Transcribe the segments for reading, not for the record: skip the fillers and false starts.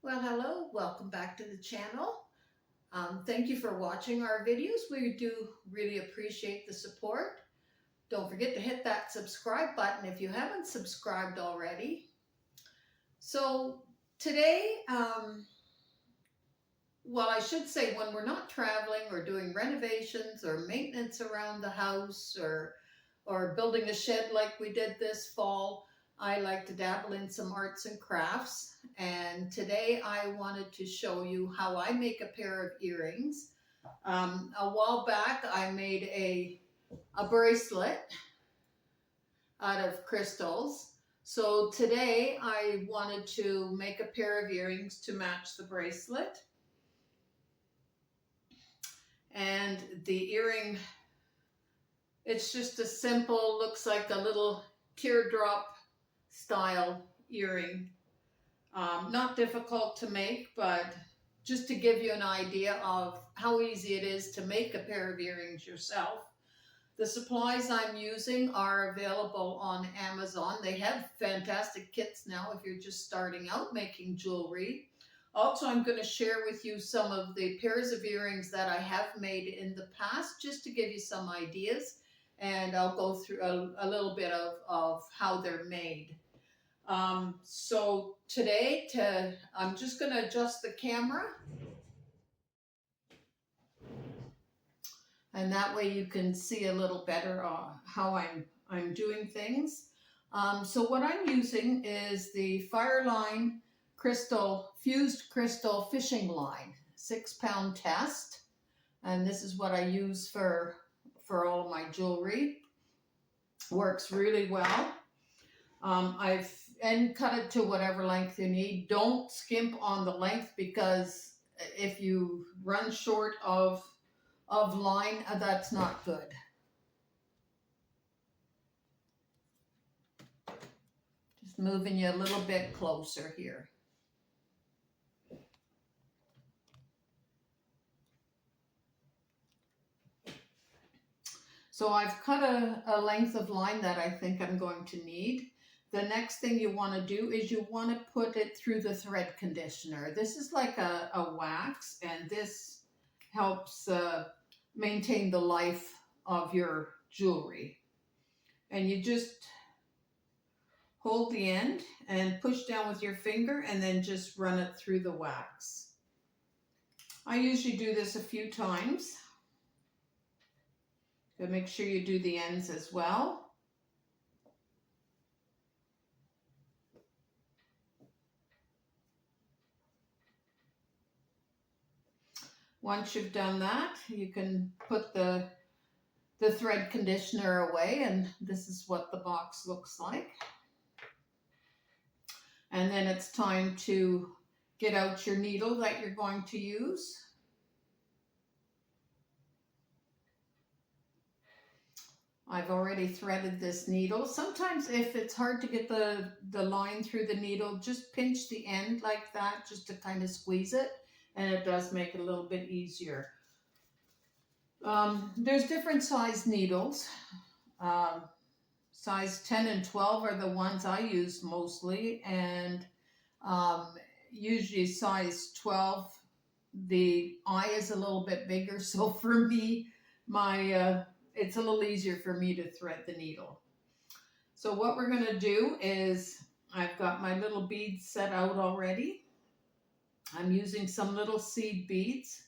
Well, hello, welcome back to the channel. Thank you for watching our videos. We do really appreciate the support. Don't forget to hit that subscribe button if you haven't subscribed already. So today, well, I should say when we're not traveling or doing renovations or maintenance around the house or building a shed like we did this fall, I like to dabble in some arts and crafts. And today I wanted to show you how I make a pair of earrings. A while back I made a bracelet out of crystals. So today I wanted to make a pair of earrings to match the bracelet. And the earring, it's just a simple, looks like a little teardrop style earring. Not difficult to make, but just to give you an idea of how easy it is to make a pair of earrings yourself. The supplies I'm using are available on Amazon. They have fantastic kits now if you're just starting out making jewelry. Also, I'm going to share with you some of the pairs of earrings that I have made in the past, just to give you some ideas. And I'll go through a little bit of how they're made. So today, I'm just going to adjust the camera. And that way you can see a little better how I'm doing things. So what I'm using is the Fireline fused crystal fishing line, 6-pound test. And this is what I use for all of my jewelry. Works really well. I've cut it to whatever length you need. Don't skimp on the length, because if you run short of line, that's not good. Just moving you a little bit closer here. So I've cut a length of line that I think I'm going to need. The next thing you want to do is you want to put it through the thread conditioner. This is like a wax, and this helps maintain the life of your jewelry. And you just hold the end and push down with your finger and then just run it through the wax. I usually do this a few times. So make sure you do the ends as well. Once you've done that, you can put the thread conditioner away, and this is what the box looks like. And then it's time to get out your needle that you're going to use. I've already threaded this needle. Sometimes if it's hard to get the line through the needle, just pinch the end like that, just to kind of squeeze it, and it does make it a little bit easier. There's different size needles. Size 10 and 12 are the ones I use mostly, and usually size 12, the eye is a little bit bigger, so for me, it's a little easier for me to thread the needle. So what we're going to do is, I've got my little beads set out already. I'm using some little seed beads.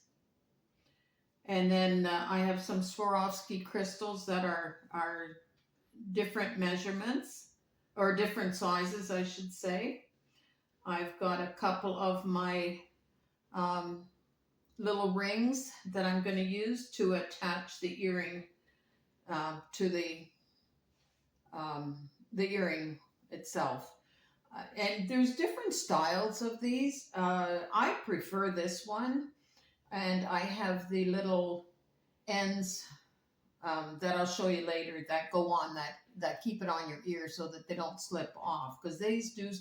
And then I have some Swarovski crystals that are different measurements, or different sizes, I should say. I've got a couple of my little rings that I'm going to use to attach the earring to the earring itself. And there's different styles of these. I prefer this one, and I have the little ends that I'll show you later that go on, that keep it on your ear so that they don't slip off, because these do,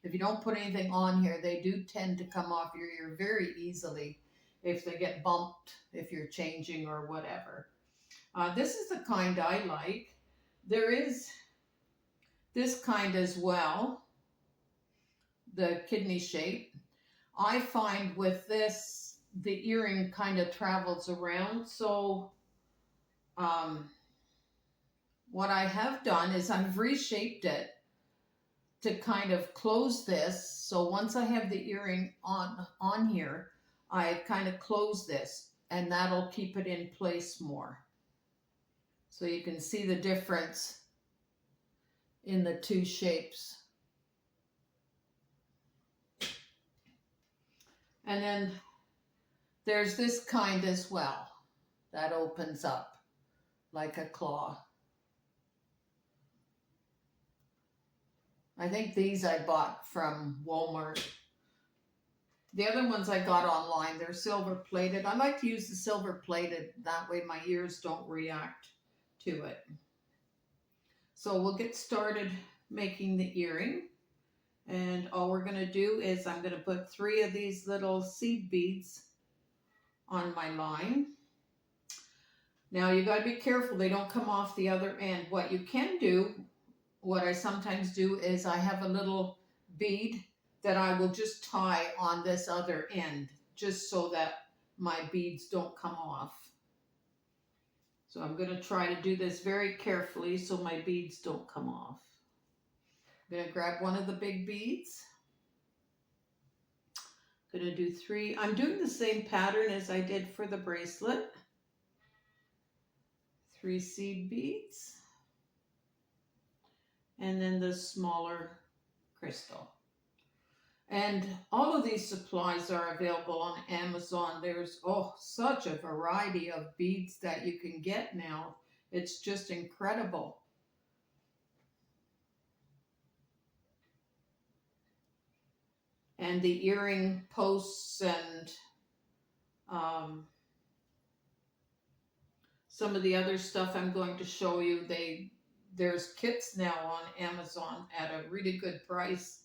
if you don't put anything on here, they do tend to come off your ear very easily if they get bumped, if you're changing or whatever. This is the kind I like. There is this kind as well, the kidney shape. I find with this, the earring kind of travels around. So um, what I have done is I've reshaped it to kind of close this. So once I have the earring on here, I kind of close this and that'll keep it in place more. So you can see the difference in the two shapes. And then there's this kind as well that opens up like a claw. I think these I bought from Walmart. The other ones I got online, they're silver plated. I like to use the silver plated, that way my ears don't react to it. So we'll get started making the earring. And all we're going to do is I'm going to put 3 of these little seed beads on my line. Now you got to be careful they don't come off the other end. What you can do, what I sometimes do, is I have a little bead that I will just tie on this other end, just so that my beads don't come off. So I'm going to try to do this very carefully so my beads don't come off. I'm going to grab one of the big beads. I'm going to do 3. I'm doing the same pattern as I did for the bracelet. 3 seed beads. And then the smaller crystal. And all of these supplies are available on Amazon. There's such a variety of beads that you can get now. It's just incredible. And the earring posts and some of the other stuff I'm going to show you, there's kits now on Amazon at a really good price.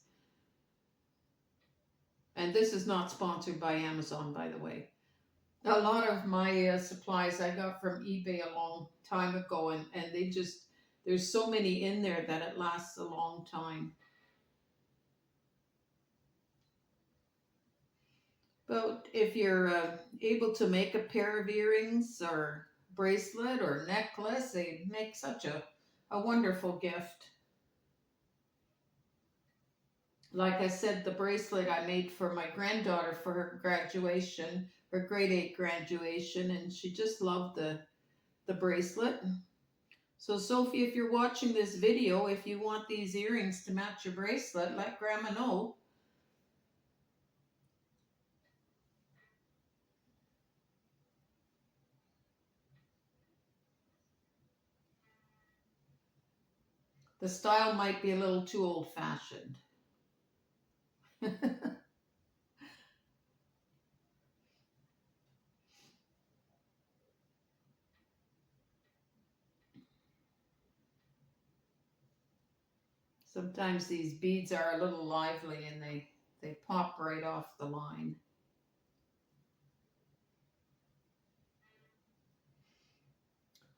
And this is not sponsored by Amazon, by the way. A lot of my supplies I got from eBay a long time ago, and there's so many in there that it lasts a long time. But if you're able to make a pair of earrings or bracelet or necklace, they make such a wonderful gift. Like I said, the bracelet I made for my granddaughter for her graduation, her grade 8 graduation, and she just loved the bracelet. So Sophie, if you're watching this video, if you want these earrings to match your bracelet, let Grandma know. The style might be a little too old-fashioned. Sometimes these beads are a little lively and they pop right off the line.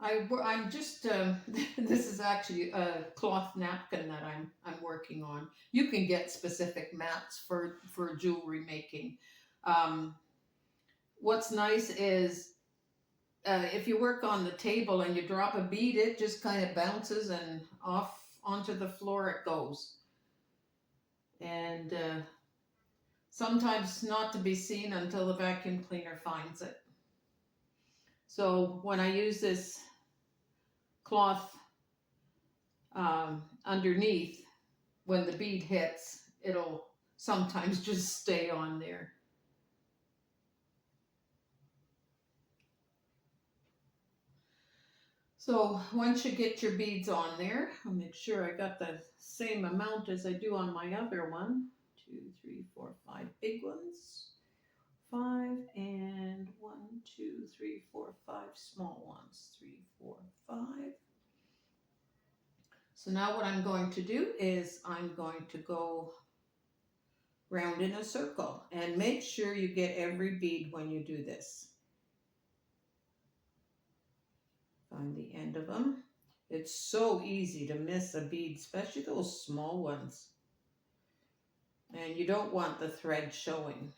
I'm just, this is actually a cloth napkin that I'm working on. You can get specific mats for jewelry making. What's nice is if you work on the table and you drop a bead, it just kind of bounces and off onto the floor it goes. And sometimes not to be seen until the vacuum cleaner finds it. So when I use this cloth underneath, when the bead hits, it'll sometimes just stay on there. So once you get your beads on there, I'll make sure I got the same amount as I do on my other one. 2, 3, 4, 5 big ones. 5 and 1, 2, 3, 4, 5 small ones. 3, 4, 5. So now what I'm going to do is I'm going to go round in a circle, and make sure you get every bead when you do this. Find the end of them. It's so easy to miss a bead, especially those small ones. And you don't want the thread showing.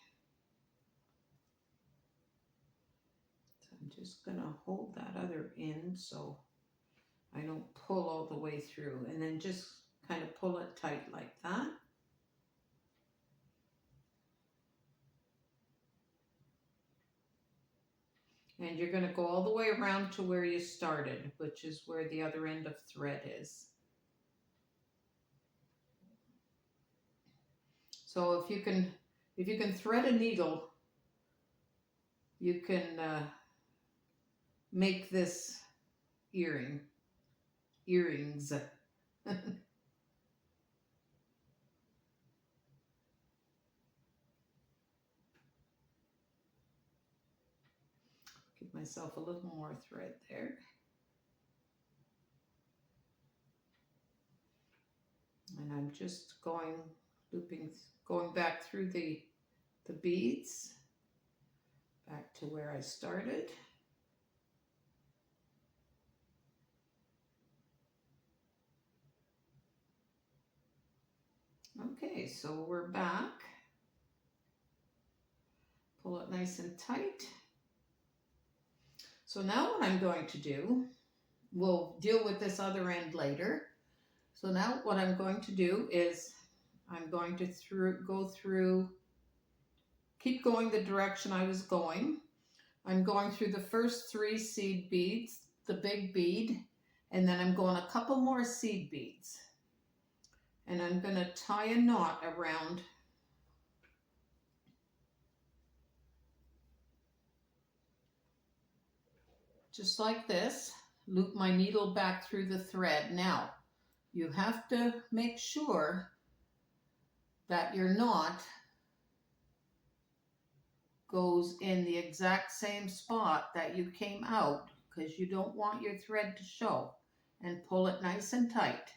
just going to hold that other end so I don't pull all the way through, and then just kind of pull it tight like that. And you're going to go all the way around to where you started, which is where the other end of thread is. So if you can thread a needle, you can make this earrings. Give myself a little more thread there. And I'm just going back through the beads, back to where I started. Okay, so we're back. Pull it nice and tight. So now what I'm going to do, we'll deal with this other end later. So now what I'm going to do is I'm going to go through, keep going the direction I was going. I'm going through the first 3 seed beads, the big bead, and then I'm going a couple more seed beads. And I'm going to tie a knot around just like this, loop my needle back through the thread. Now, you have to make sure that your knot goes in the exact same spot that you came out, because you don't want your thread to show, and pull it nice and tight.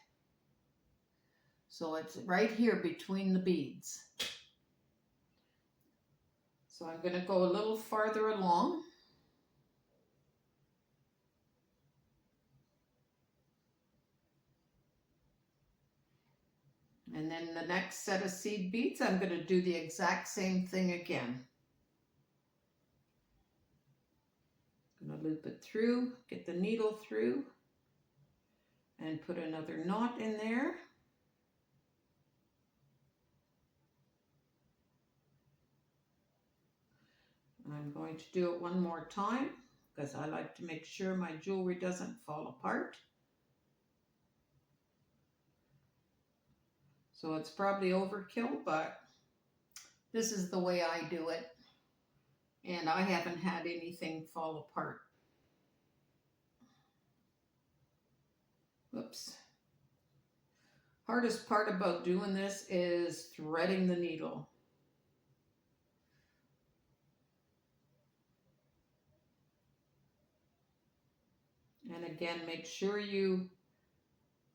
So it's right here between the beads. So I'm going to go a little farther along. And then the next set of seed beads, I'm going to do the exact same thing again. I'm going to loop it through, get the needle through, and put another knot in there. And I'm going to do it one more time because I like to make sure my jewelry doesn't fall apart. So it's probably overkill, but this is the way I do it. And I haven't had anything fall apart. Whoops. Hardest part about doing this is threading the needle. And again, make sure you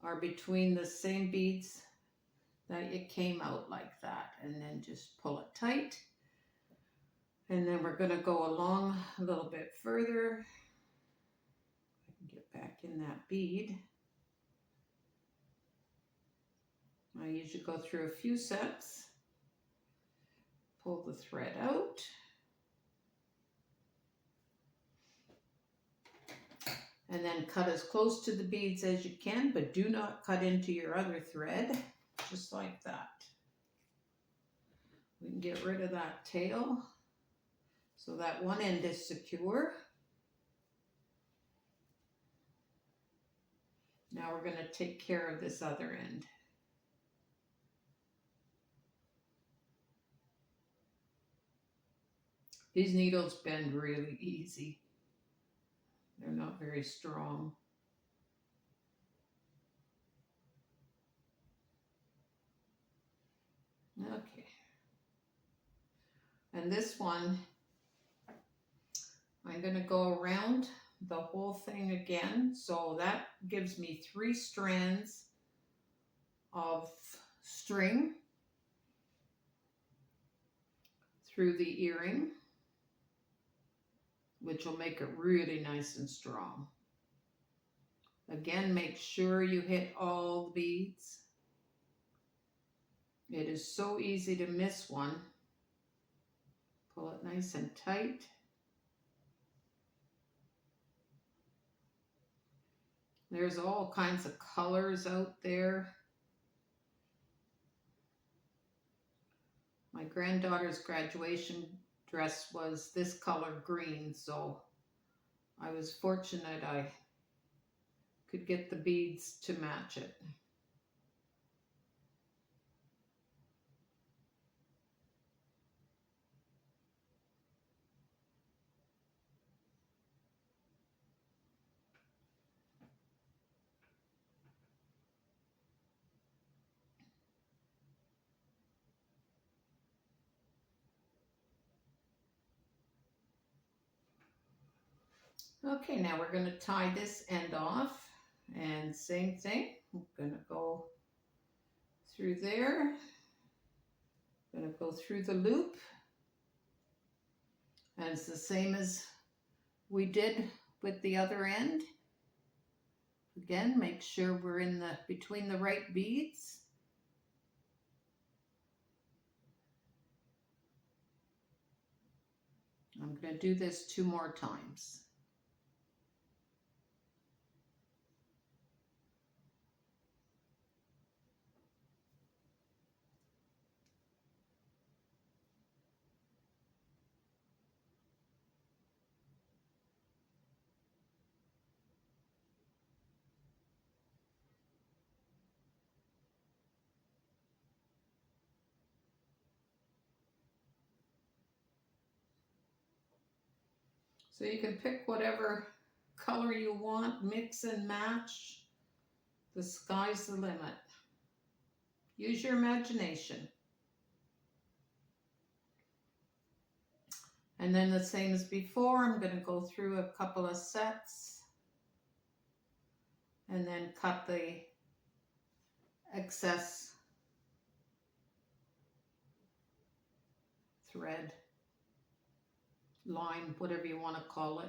are between the same beads that it came out like that, and then just pull it tight. And then we're going to go along a little bit further. I can get back in that bead. I usually go through a few sets, pull the thread out, and then cut as close to the beads as you can, but do not cut into your other thread, just like that. We can get rid of that tail so that one end is secure. Now we're going to take care of this other end. These needles bend really easy. They're not very strong. Okay. And this one, I'm going to go around the whole thing again. So that gives me 3 strands of string through the earring, which will make it really nice and strong. Again, make sure you hit all the beads. It is so easy to miss one. Pull it nice and tight. There's all kinds of colors out there. My granddaughter's graduation dress was this color green, so I was fortunate I could get the beads to match it. Okay, now we're going to tie this end off, and same thing, I'm going to go through there, going to go through the loop, and it's the same as we did with the other end. Again, make sure we're in the between the right beads. I'm going to do this 2 more times. So you can pick whatever color you want, mix and match. The sky's the limit. Use your imagination. And then the same as before, I'm going to go through a couple of sets and then cut the excess thread, line, whatever you want to call it.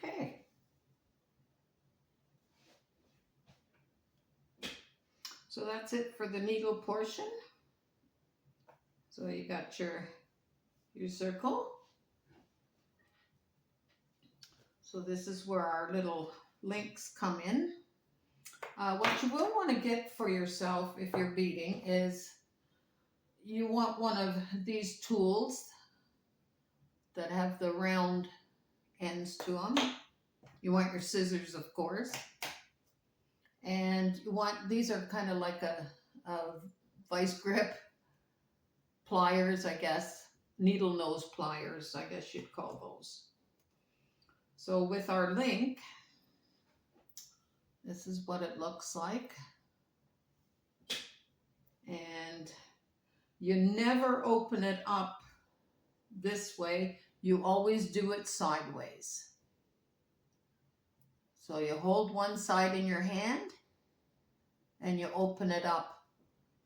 Okay. So that's it for the needle portion. So you got your circle. So this is where our little links come in. What you will want to get for yourself if you're beading is you want one of these tools that have the round ends to them. You want your scissors, of course. And you want, these are kind of like a vice grip pliers, I guess. Needle nose pliers, I guess you'd call those. So with our link, this is what it looks like. And you never open it up this way. You always do it sideways. So you hold one side in your hand and you open it up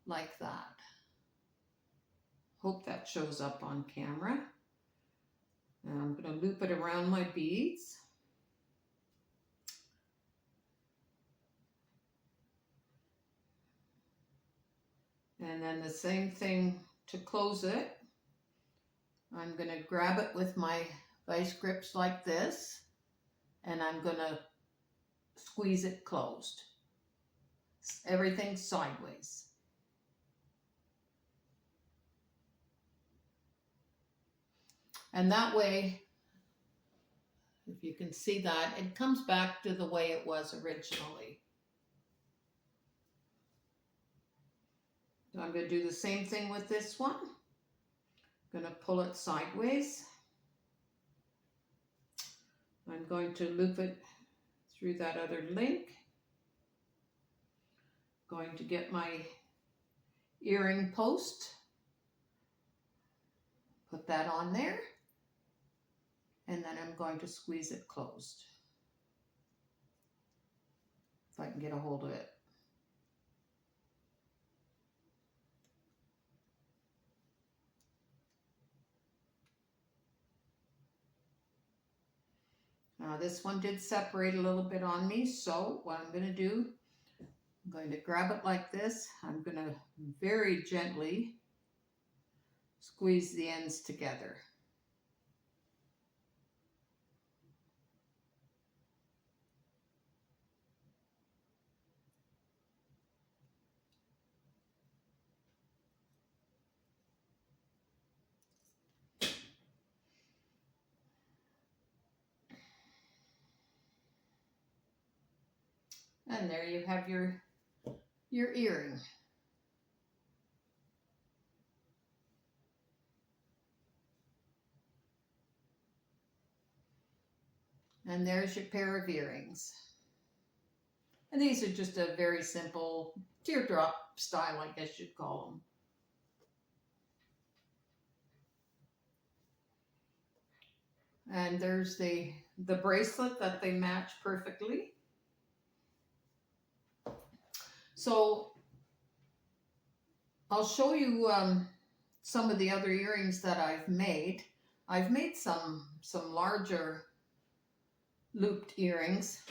like that. Hope that shows up on camera. And I'm going to loop it around my beads. And then the same thing to close it. I'm going to grab it with my vice grips like this, and I'm going to squeeze it closed. Everything sideways. And that way, if you can see that, it comes back to the way it was originally. So I'm going to do the same thing with this one. I'm going to pull it sideways. I'm going to loop it through that other link. Going to get my earring post. Put that on there. And then I'm going to squeeze it closed. If I can get a hold of it. Now this one did separate a little bit on me, so what I'm going to do, I'm going to grab it like this. I'm going to very gently squeeze the ends together. And there you have your earring. And there's your pair of earrings. And these are just a very simple teardrop style, I guess you'd call them. And there's the bracelet that they match perfectly. So I'll show you some of the other earrings that I've made. I've made some larger looped earrings.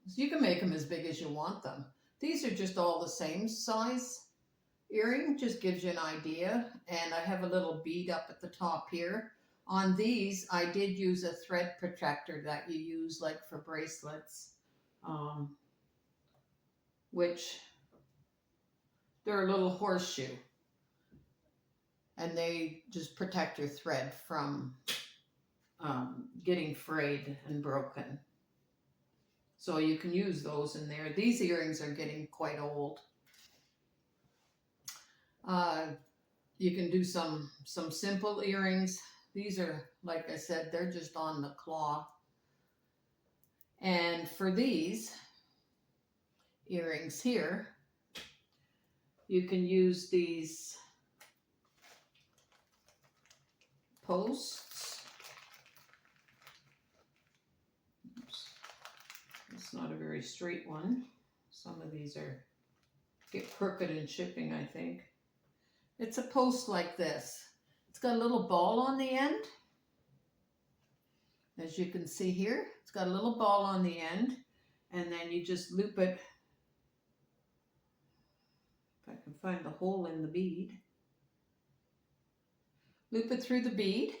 So you can make them as big as you want them. These are just all the same size earring, just gives you an idea. And I have a little bead up at the top here. On these, I did use a thread protector that you use like for bracelets, which they're a little horseshoe. And they just protect your thread from getting frayed and broken. So you can use those in there. These earrings are getting quite old. You can do some simple earrings. These are, like I said, they're just on the claw. And for these earrings here, you can use these posts. Oops. It's not a very straight one. Some of these get crooked in shipping, I think. It's a post like this. It's got a little ball on the end. As you can see here, it's got a little ball on the end, and then you just loop it. If I can find the hole in the bead. Loop it through the bead,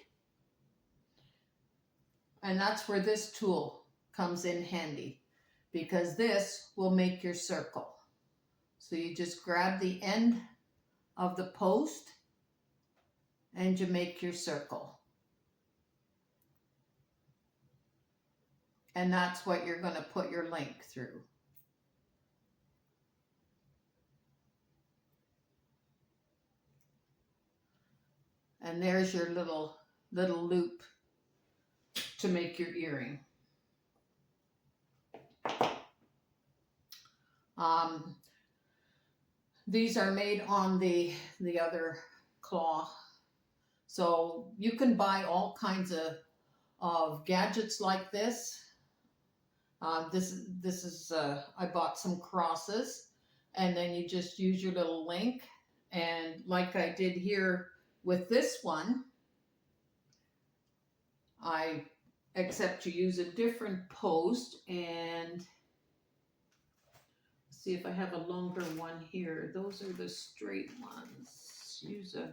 and that's where this tool comes in handy, because this will make your circle. So you just grab the end of the post and you make your circle. And that's what you're going to put your link through. And there's your little loop to make your earring. These are made on the other claw. So you can buy all kinds of gadgets like this. This is I bought some crosses, and then you just use your little link. And like I did here with this one, except you use a different post, and see if I have a longer one here. Those are the straight ones. Use a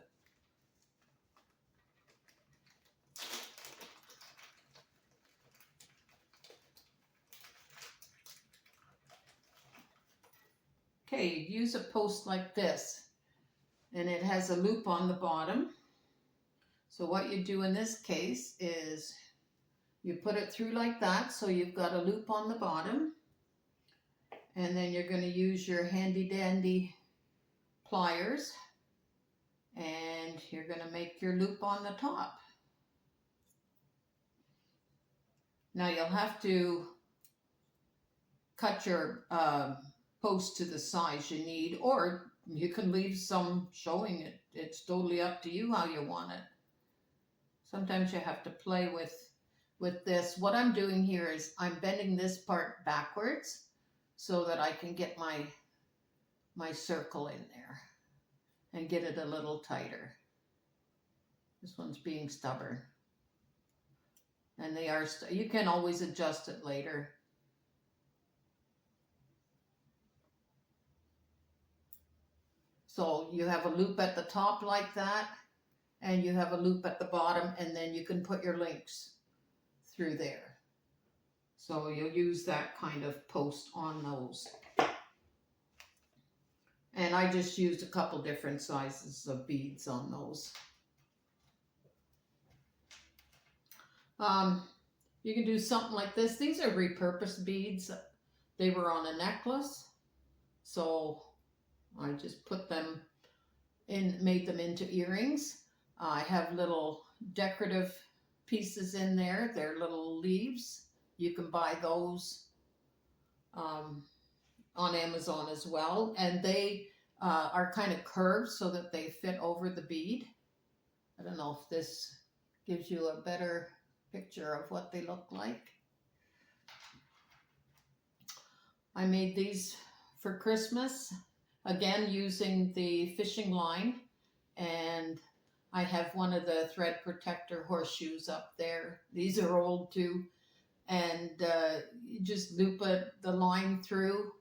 Okay, use a post like this, and it has a loop on the bottom. So what you do in this case is you put it through like that, so you've got a loop on the bottom, and then you're going to use your handy dandy pliers, and you're going to make your loop on the top. Now you'll have to cut your post to the size you need, or you can leave some showing it. It's totally up to you how you want it. Sometimes you have to play with this. What I'm doing here is I'm bending this part backwards so that I can get my circle in there and get it a little tighter. This one's being stubborn. and they are, you can always adjust it later. So you have a loop at the top like that, and you have a loop at the bottom, and then you can put your links through there. So you'll use that kind of post on those. And I just used a couple different sizes of beads on those. You can do something like this. These are repurposed beads. They were on a necklace, so I just put them in, made them into earrings. I have little decorative pieces in there. They're little leaves. You can buy those on Amazon as well, and they are kind of curved so that they fit over the bead. I don't know if this gives you a better picture of what they look like. I made these for Christmas, again using the fishing line, and I have one of the thread protector horseshoes up there. These are old too, and you just loop the line through,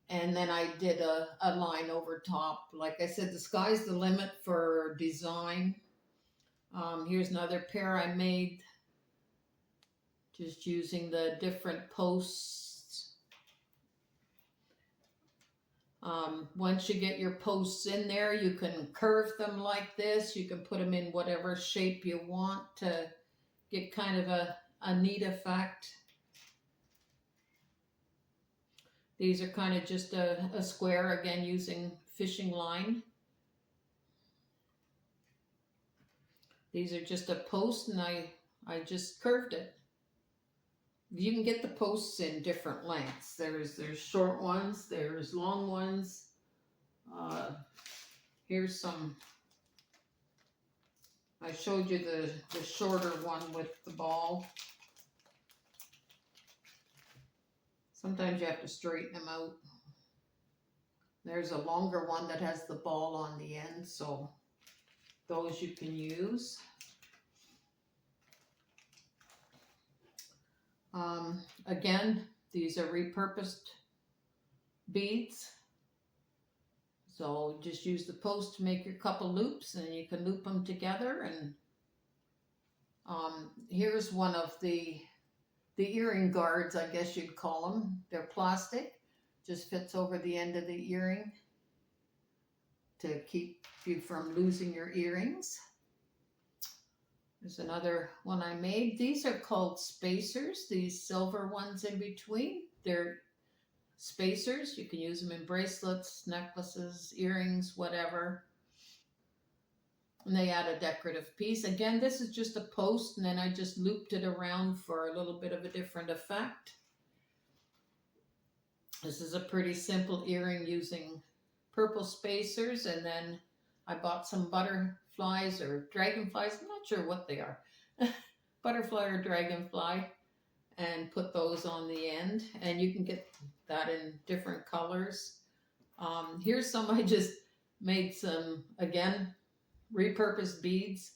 and then I did a line over top. Like I said, the sky's the limit for design. Here's another pair I made, just using the different posts. Once you get your posts in there, you can curve them like this. You can put them in whatever shape you want to get kind of a neat effect. These are kind of just a square, again using fishing line. These are just a post, and I just curved it. You can get the posts in different lengths. There's short ones, there's long ones. Here's some. I showed you the shorter one with the ball. Sometimes you have to straighten them out. There's a longer one that has the ball on the end, so those you can use. Again, these are repurposed beads. So just use the post to make your couple loops, and you can loop them together. And here's one of the earring guards, I guess you'd call them. They're plastic, just fits over the end of the earring to keep you from losing your earrings. There's another one I made. These are called spacers, these silver ones in between. They're spacers. You can use them in bracelets, necklaces, earrings, whatever. And they add a decorative piece. Again, this is just a post, and then I just looped it around for a little bit of a different effect. This is a pretty simple earring using purple spacers, and then I bought some butterflies or dragonflies. I'm not sure what they are. Butterfly or dragonfly, and put those on the end. And you can get that in different colors. Here's some I just made some, again, repurposed beads,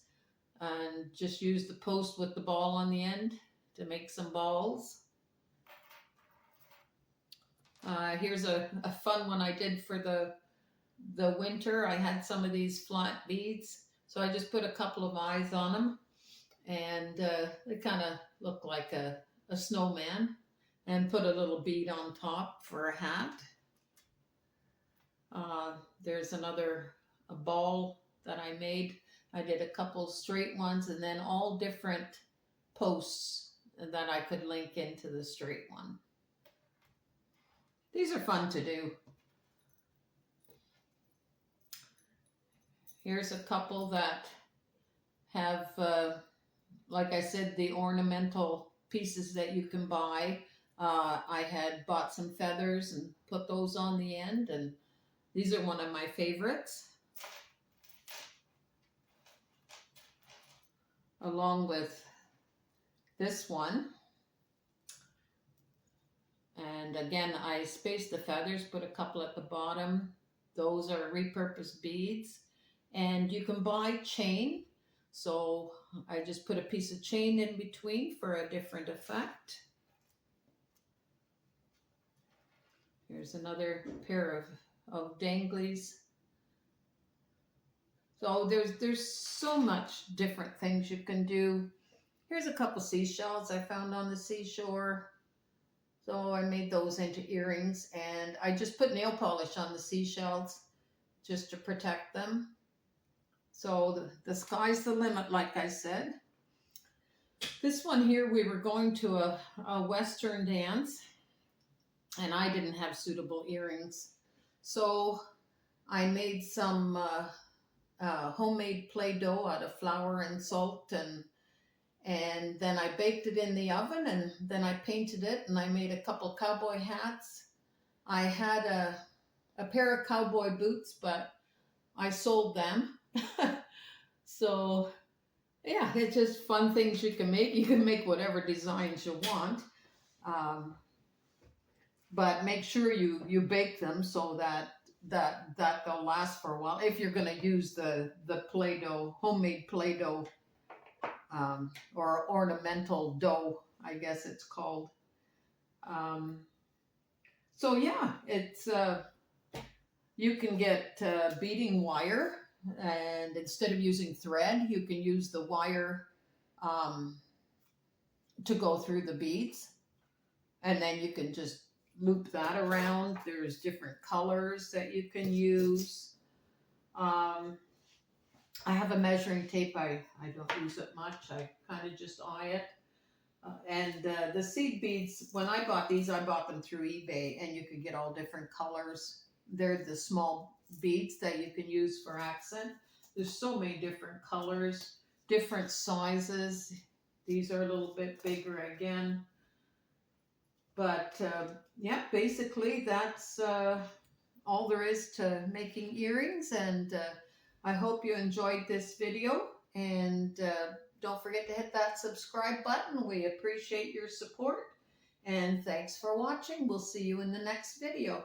and just used the post with the ball on the end to make some balls. Here's a fun one I did for the winter. I had some of these flat beads, so I just put a couple of eyes on them, and they kind of look like a snowman, and put a little bead on top for a hat. There's another ball that I made. I did a couple straight ones, and then all different posts that I could link into the straight one. These are fun to do. Here's a couple that have, like I said, the ornamental pieces that you can buy. I had bought some feathers and put those on the end, and these are one of my favorites. Along with this one. And again, I spaced the feathers, put a couple at the bottom. Those are repurposed beads. And you can buy chain. So I just put a piece of chain in between for a different effect. Here's another pair of danglies. So there's so much different things you can do. Here's a couple seashells I found on the seashore. So I made those into earrings, and I just put nail polish on the seashells just to protect them. So the sky's the limit, like I said. This one here, we were going to a Western dance, and I didn't have suitable earrings. So I made some homemade Play-Doh out of flour and salt, and then I baked it in the oven, and then I painted it, and I made a couple cowboy hats. I had a pair of cowboy boots, but I sold them. So yeah, it's just fun things you can make. You can make whatever designs you want, but make sure you bake them so that they'll last for a while. If you're going to use the Play-Doh, homemade Play-Doh, or ornamental dough, I guess it's called. So yeah, it's you can get beading wire, and instead of using thread, you can use the wire to go through the beads, and then you can just loop that around. There's different colors that you can use. I have a measuring tape. I don't use it much. I kind of just eye it. And the seed beads, when I bought these, I bought them through eBay, and you could get all different colors. They're the small beads that you can use for accent. There's so many different colors, different sizes. These are a little bit bigger again. But yeah, basically that's all there is to making earrings, and I hope you enjoyed this video, and don't forget to hit that subscribe button. We appreciate your support, and thanks for watching. We'll see you in the next video.